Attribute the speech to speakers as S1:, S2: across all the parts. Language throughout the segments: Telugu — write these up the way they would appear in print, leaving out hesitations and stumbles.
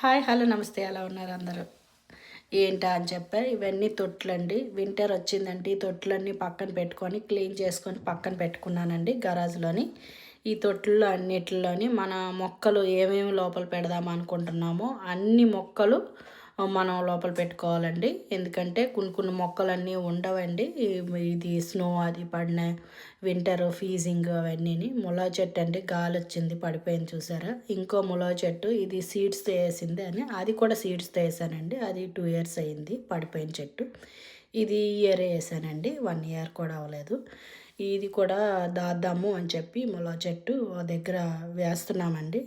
S1: హాయ్ హలో నమస్తే ఎలా ఉన్నారు అందరూ ఏంటా అని చెప్పారు. ఇవన్నీ తొట్లండి. వింటర్ వచ్చిందంటే ఈ తొట్లన్నీ పక్కన పెట్టుకొని క్లీన్ చేసుకొని పక్కన పెట్టుకున్నానండి గరాజ్లోని. ఈ తొట్లలో అన్నిటిలోని మన మొక్కలు ఏమేమి లోపల పెడదాం అనుకుంటున్నామో అన్ని మొక్కలు మనం లోపల పెట్టుకోవాలండి. ఎందుకంటే కొన్ని మొక్కలన్నీ ఉండవండి. ఇది స్నో అది పడిన వింటర్ ఫీజింగ్ అవన్నీని. ములా చెట్టు అండి, గాలి వచ్చింది పడిపోయింది చూసారా. ఇంకో ములా చెట్టు ఇది సీడ్స్తో వేసింది అని, అది కూడా సీడ్స్తో వేసానండి. అది 2 ఇయర్స్ అయింది పడిపోయిన చెట్టు. ఇది ఇయర్ వేసానండి, 1 ఇయర్ కూడా అవ్వలేదు. ఇది కూడా దాద్దాము అని చెప్పి ములా చెట్టు దగ్గర వేస్తున్నామండి.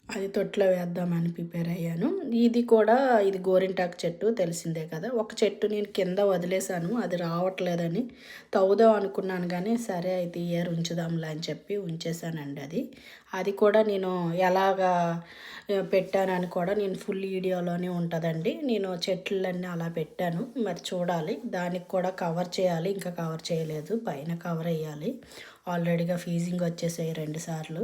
S1: అది తొట్లో వేద్దామని ప్రిపేర్ అయ్యాను. ఇది గోరింటాకు చెట్టు తెలిసిందే కదా. ఒక చెట్టు నేను కింద వదిలేసాను, అది రావట్లేదని తవ్వుదాం అనుకున్నాను కానీ సరే అయితే ఇయర్ ఉంచుదాంలే అని చెప్పి ఉంచేసానండి. అది కూడా నేను ఎలాగా పెట్టానని కూడా నేను ఫుల్ వీడియోలోనే ఉంటుందండి. నేను చెట్లన్నీ అలా పెట్టాను, మరి చూడాలి. దానికి కూడా కవర్ చేయాలి, ఇంకా కవర్ చేయలేదు. పైన కవర్ వేయాలి. ఆల్రెడీగా ఫీజింగ్ వచ్చేసాయి 2 సార్లు.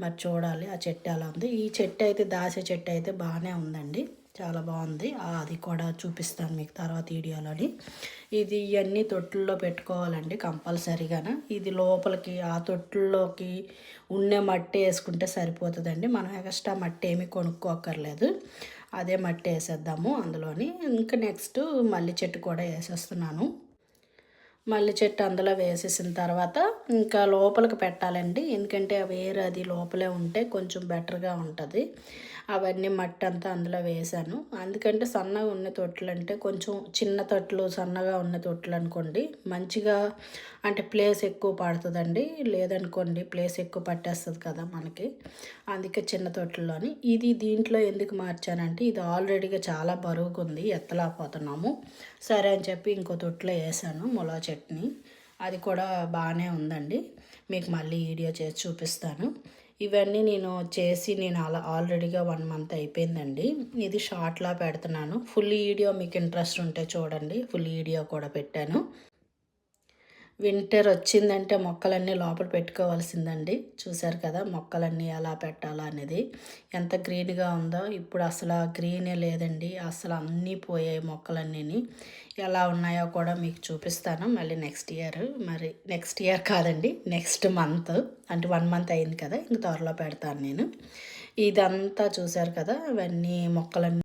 S1: మరి చూడాలి ఆ చెట్టు ఎలా ఉంది. ఈ చెట్టు అయితే దాసే చెట్టు అయితే బాగానే ఉందండి, చాలా బాగుంది. అది కూడా చూపిస్తాను మీకు తర్వాత వీడియోలోని. ఇవన్నీ తొట్టుల్లో పెట్టుకోవాలండి కంపల్సరీగా. ఇది లోపలికి ఆ తొట్టుల్లోకి ఉండే మట్టి వేసుకుంటే సరిపోతుందండి. మనం ఎక్స్ట్రా మట్టి ఏమీ కొనుక్కోక్కర్లేదు, అదే మట్టి వేసేద్దాము అందులోని. ఇంకా నెక్స్ట్ మల్లి చెట్టు కూడా వేసేస్తున్నాను. మల్లి చెట్టు అందులో వేసేసిన తర్వాత ఇంకా లోపలికి పెట్టాలండి. ఎందుకంటే వేరు అది లోపలే ఉంటే కొంచెం బెటర్గా ఉంటుంది. అవన్నీ మట్టి అంతా అందులో వేసాను. అందుకంటే సన్నగా ఉన్న తొట్లు అంటే కొంచెం చిన్న తొట్లు సన్నగా ఉన్న తొట్లు అనుకోండి మంచిగా, అంటే ప్లేస్ ఎక్కువ పడుతుందండి. లేదనుకోండి ప్లేస్ ఎక్కువ పట్టేస్తుంది కదా మనకి. అందుకే చిన్న తొట్లలోని దీంట్లో ఎందుకు మార్చానంటే ఇది ఆల్రెడీగా చాలా బరువుగా ఉంది, ఎత్తలేకపోతున్నాము. సరే అని చెప్పి ఇంకో తొట్లో వేసాను ములా చెట్టుని. అది కూడా బాగానే ఉందండి. మీకు మళ్ళీ వీడియో చేసి చూపిస్తాను. ఇవన్నీ నేను ఆల్రెడీగా 1 మంత్ అయిపోయిందండి. ఇది షార్ట్లా పెడుతున్నాను. ఫుల్ వీడియో మీకు ఇంట్రెస్ట్ ఉంటే చూడండి, ఫుల్ వీడియో కూడా పెట్టాను. వింటర్ వచ్చిందంటే మొక్కలన్నీ లోపల పెట్టుకోవాల్సిందండి. చూసారు కదా మొక్కలన్నీ ఎలా పెట్టాలా అనేది, ఎంత గ్రీన్గా ఉందో. ఇప్పుడు అసలు ఆ గ్రీనే లేదండి, అసలు అన్నీ పోయాయి మొక్కలన్నీ. ఎలా ఉన్నాయో కూడా మీకు చూపిస్తాను మళ్ళీ నెక్స్ట్ ఇయర్ కాదండి, నెక్స్ట్ మంత్. అంటే 1 మంత్ అయింది కదా, ఇంక త్వరలో పెడతాను నేను. ఇదంతా చూసారు కదా, ఇవన్నీ మొక్కలన్నీ